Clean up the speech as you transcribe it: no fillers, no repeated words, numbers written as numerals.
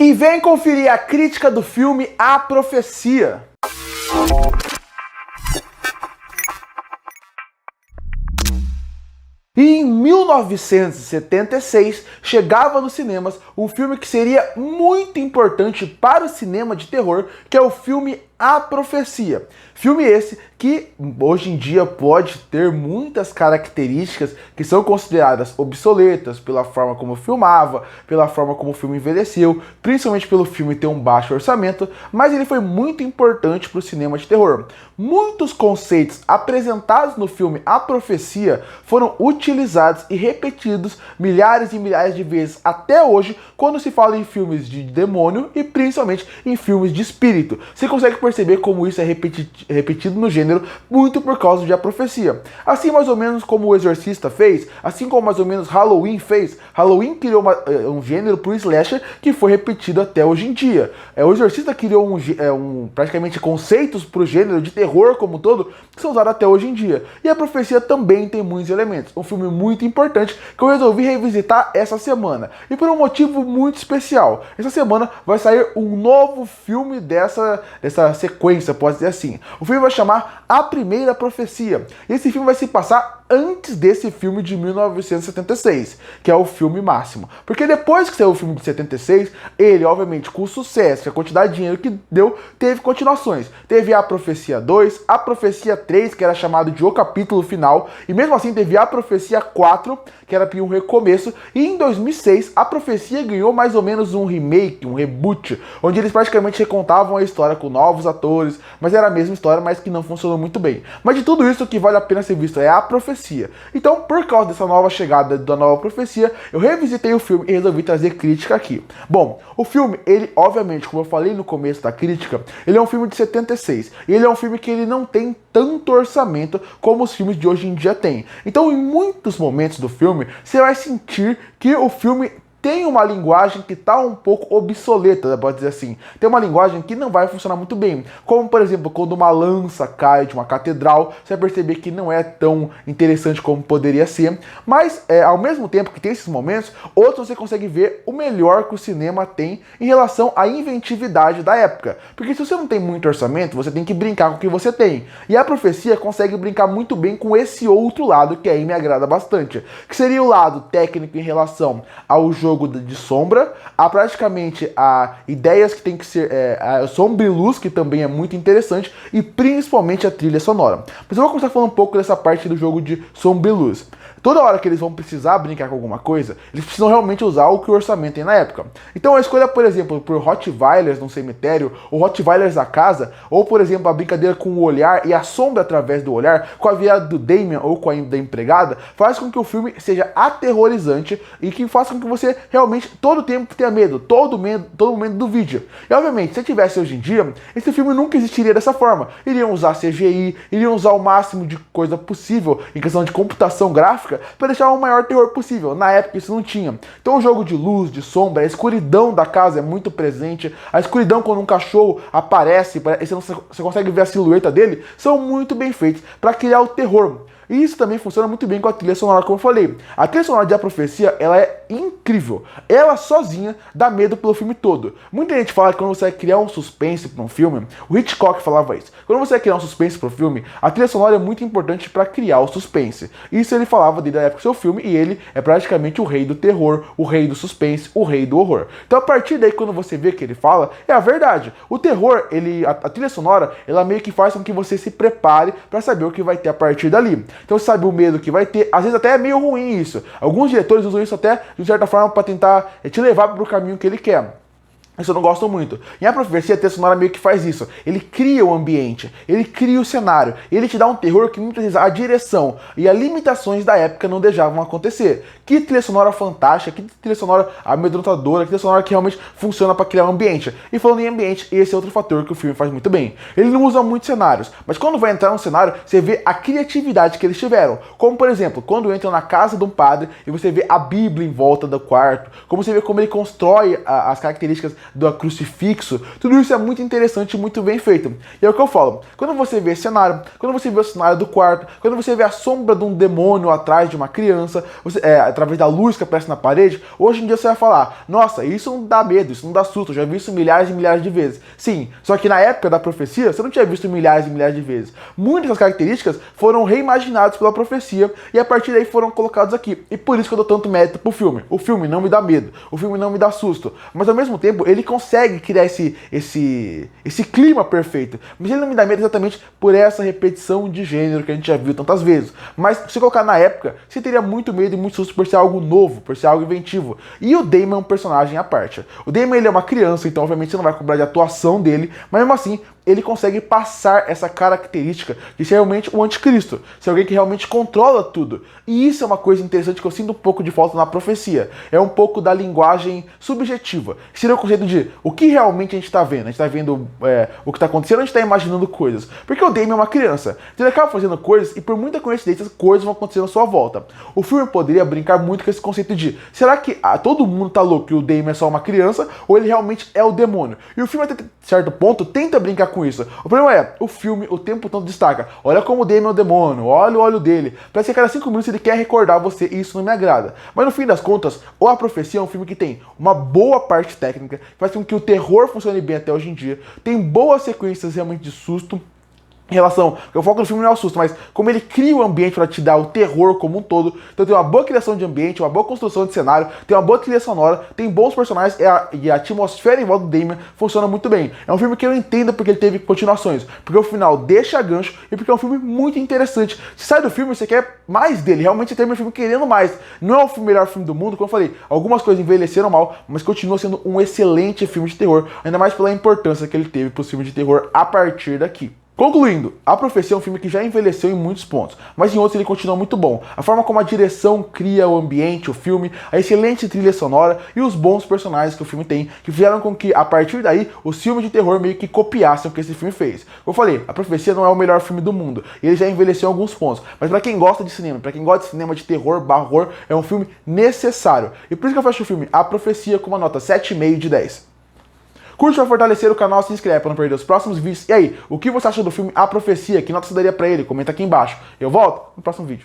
E vem conferir a crítica do filme A Profecia. E em 1976 chegava nos cinemas um filme que seria muito importante para o cinema de terror, que é o filme A Profecia. Filme esse que hoje em dia pode ter muitas características que são consideradas obsoletas pela forma como filmava, pela forma como o filme envelheceu, principalmente pelo filme ter um baixo orçamento, mas ele foi muito importante para o cinema de terror. Muitos conceitos apresentados no filme A Profecia foram utilizados e repetidos milhares e milhares de vezes até hoje quando se fala em filmes de demônio e principalmente em filmes de espírito. Você consegue perceber como isso é repetido no gênero muito por causa de A Profecia. Assim mais ou menos como o Exorcista fez, assim como mais ou menos Halloween fez. Halloween criou um gênero pro slasher que foi repetido até hoje em dia. O Exorcista criou praticamente conceitos pro gênero de terror como um todo que são usados até hoje em dia. E A Profecia também tem muitos elementos. Um filme muito importante que eu resolvi revisitar essa semana. E por um motivo muito especial. Essa semana vai sair um novo filme dessa sequência, pode dizer assim. O filme vai chamar A Primeira Profecia. E esse filme vai se passar antes desse filme de 1976, que é o filme máximo. Porque depois que saiu o filme de 76, ele, obviamente, com o sucesso, que a quantidade de dinheiro que deu, teve continuações. Teve A Profecia 2, A Profecia 3, que era chamado de O Capítulo Final, e mesmo assim teve A Profecia 4, que era um recomeço, e em 2006, A Profecia ganhou mais ou menos um remake, um reboot, onde eles praticamente recontavam a história com novos atores, mas era a mesma história, mas que não funcionou muito bem. Mas de tudo isso, o que vale a pena ser visto é A Profecia. Então, por causa dessa nova chegada da nova profecia, eu revisitei o filme e resolvi trazer crítica aqui. Bom, o filme, ele, obviamente, como eu falei no começo da crítica, ele é um filme de 76. E ele é um filme que ele não tem tanto orçamento como os filmes de hoje em dia têm. Então, em muitos momentos do filme, você vai sentir que o filme tem uma linguagem que está um pouco obsoleta, pode dizer assim. Tem uma linguagem que não vai funcionar muito bem. Como, por exemplo, quando uma lança cai de uma catedral, você vai perceber que não é tão interessante como poderia ser. Mas, ao mesmo tempo que tem esses momentos, outros você consegue ver o melhor que o cinema tem em relação à inventividade da época. Porque se você não tem muito orçamento, você tem que brincar com o que você tem. E A Profecia consegue brincar muito bem com esse outro lado, que aí me agrada bastante. Que seria o lado técnico em relação ao jogo de sombra, praticamente a ideias que tem que ser a sombra e luz, que também é muito interessante, e principalmente a trilha sonora. Mas eu vou começar falando um pouco dessa parte do jogo de sombra e luz. Toda hora que eles vão precisar brincar com alguma coisa, eles precisam realmente usar o que o orçamento tem na época. Então a escolha, por exemplo, por Rottweilers num cemitério, ou Rottweilers da casa, ou por exemplo a brincadeira com o olhar e a sombra através do olhar, com a virada do Damien ou com a da empregada, faz com que o filme seja aterrorizante e que faça com que você realmente todo tempo tenha medo, todo momento do vídeo. E obviamente, se tivesse hoje em dia, esse filme nunca existiria dessa forma. Iriam usar CGI, iriam usar o máximo de coisa possível em questão de computação gráfica, para deixar o maior terror possível. Na época isso não tinha. Então o jogo de luz, de sombra, a escuridão da casa é muito presente. A escuridão quando um cachorro aparece, você consegue ver a silhueta dele, são muito bem feitos para criar o terror. E isso também funciona muito bem com a trilha sonora, como eu falei. A trilha sonora de A Profecia, ela é incrível. Ela sozinha dá medo pelo filme todo. Muita gente fala que quando você vai criar um suspense para um filme, o Hitchcock falava isso. Quando você vai criar um suspense para o filme, a trilha sonora é muito importante para criar o suspense. Isso ele falava desde a época do seu filme, e ele é praticamente o rei do terror, o rei do suspense, o rei do horror. Então a partir daí, quando você vê o que ele fala, é a verdade. O terror, a trilha sonora, ela meio que faz com que você se prepare para saber o que vai ter a partir dali. Então você sabe o medo que vai ter, às vezes até é meio ruim isso. Alguns diretores usam isso até de certa forma para tentar te levar para o caminho que ele quer. Isso eu não gosto muito. Em A Profecia, a trilha sonora meio que faz isso. Ele cria o ambiente, ele cria o cenário, ele te dá um terror que muitas vezes a direção e as limitações da época não deixavam acontecer. Que trilha sonora fantástica, que trilha sonora amedrontadora, que trilha sonora que realmente funciona para criar um ambiente. E falando em ambiente, esse é outro fator que o filme faz muito bem. Ele não usa muitos cenários, mas quando vai entrar num cenário, você vê a criatividade que eles tiveram. Como, por exemplo, quando entra na casa de um padre e você vê a Bíblia em volta do quarto, como você vê como ele constrói as características do crucifixo, tudo isso é muito interessante e muito bem feito. E é o que eu falo, quando você vê esse cenário, quando você vê o cenário do quarto, quando você vê a sombra de um demônio atrás de uma criança, através da luz que aparece na parede, hoje em dia você vai falar, nossa, isso não dá medo, isso não dá susto, eu já vi isso milhares e milhares de vezes. Sim, só que na época da profecia, você não tinha visto milhares e milhares de vezes. Muitas das características foram reimaginadas pela profecia e a partir daí foram colocados aqui. E por isso que eu dou tanto mérito pro filme. O filme não me dá medo, o filme não me dá susto, mas ao mesmo tempo ele consegue criar esse clima perfeito. Mas ele não me dá medo exatamente por essa repetição de gênero que a gente já viu tantas vezes. Mas se colocar na época, você teria muito medo e muito susto por ser algo novo, por ser algo inventivo. E o Damon é um personagem à parte. O Damon, ele é uma criança, então obviamente você não vai cobrar de atuação dele, mas mesmo assim ele consegue passar essa característica de ser realmente um anticristo, ser alguém que realmente controla tudo. E isso é uma coisa interessante que eu sinto um pouco de falta na profecia. É um pouco da linguagem subjetiva. Seria o conceito de o que realmente a gente está vendo. A gente está vendo o que está acontecendo, a gente está imaginando coisas. Porque o Damon é uma criança. Então ele acaba fazendo coisas e por muita coincidência as coisas vão acontecer à sua volta. O filme poderia brincar muito com esse conceito de será que todo mundo tá louco e o Damon é só uma criança ou ele realmente é o demônio? E o filme até certo ponto tenta brincar com isso. O problema é, o filme o tempo todo destaca, olha como o Damon é o demônio, olha o olho dele. Parece que a cada 5 minutos ele quer recordar você e isso não me agrada. Mas no fim das contas, A Profecia é um filme que tem uma boa parte técnica, que faz com que o terror funcione bem até hoje em dia, tem boas sequências realmente de susto, em relação, o foco do filme não é o susto, mas como ele cria o ambiente para te dar o terror como um todo. Então tem uma boa criação de ambiente, uma boa construção de cenário, tem uma boa trilha sonora, tem bons personagens e a atmosfera em volta do Damon funciona muito bem. É um filme que eu entendo porque ele teve continuações, porque o final deixa gancho e porque é um filme muito interessante. Você sai do filme e você quer mais dele, realmente você termina o filme querendo mais. Não é o melhor filme do mundo, como eu falei, algumas coisas envelheceram mal, mas continua sendo um excelente filme de terror, ainda mais pela importância que ele teve para o filme de terror a partir daqui. Concluindo, A Profecia é um filme que já envelheceu em muitos pontos, mas em outros ele continua muito bom. A forma como a direção cria o ambiente, o filme, a excelente trilha sonora e os bons personagens que o filme tem, que fizeram com que, a partir daí, os filmes de terror meio que copiassem o que esse filme fez. Como eu falei, A Profecia não é o melhor filme do mundo, ele já envelheceu em alguns pontos, mas pra quem gosta de cinema, pra quem gosta de cinema de terror, horror, é um filme necessário. E por isso que eu fecho o filme A Profecia com uma nota 7,5 de 10. Curte para fortalecer o canal, se inscreve para não perder os próximos vídeos. E aí, o que você acha do filme A Profecia? Que nota você daria para ele? Comenta aqui embaixo. Eu volto no próximo vídeo.